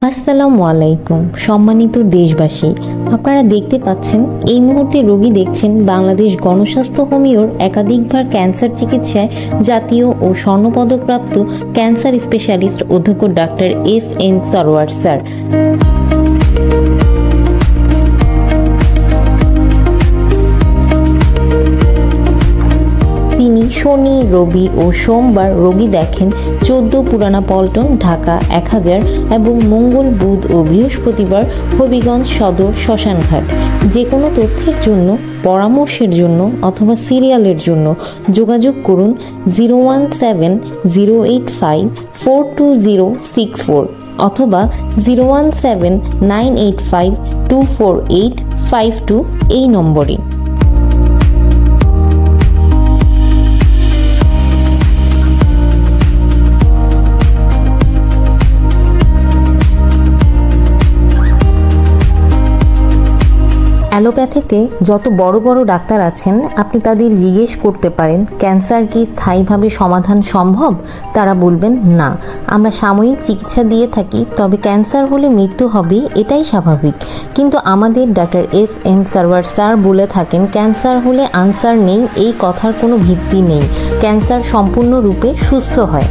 আসসালামু আলাইকুম সম্মানিত দেশবাসী, আপনারা দেখতে পাচ্ছেন এই মুহূর্তে রোগী দেখছেন বাংলাদেশ গণস্বাস্থ্য হোমিওর একাধিকবার ক্যান্সার চিকিৎসায় জাতীয় ও স্বর্ণপদকপ্রাপ্ত ক্যান্সার স্পেশালিস্ট অধ্যক্ষ ডাক্তার এস.এম. সরওয়ার স্যার। তিনি শনি, রবি ও সোমবার রোগী দেখেন 14 পুরানা পল্টন, ঢাকা 1000 এবং মঙ্গল, বুধ ও বৃহস্পতিবার হবিগঞ্জ সদর শ্মশানঘাট। যে কোনো তথ্যের জন্য, পরামর্শের জন্য অথবা সিরিয়ালের জন্য যোগাযোগ করুন 017-085-42064 অথবা 017-985-24852 এই নম্বরে। অ্যালোপ্যাথিতে যত বড় বড় ডাক্তার আছেন, আপনি তাদের জিজ্ঞেস করতে পারেন ক্যান্সার কি স্থায়ীভাবে সমাধান সম্ভব? তারা বলবেন না, আমরা সাময়িক চিকিৎসা দিয়ে থাকি, তবে ক্যান্সার হলে মৃত্যু হবে, এটাই স্বাভাবিক। কিন্তু আমাদের ডাক্তার এস.এম. সরওয়ার স্যার বলে থাকেন ক্যান্সার হলে আনসার নেই, এই কথার কোনো ভিত্তি নেই। ক্যান্সার সম্পূর্ণরূপে সুস্থ হয়।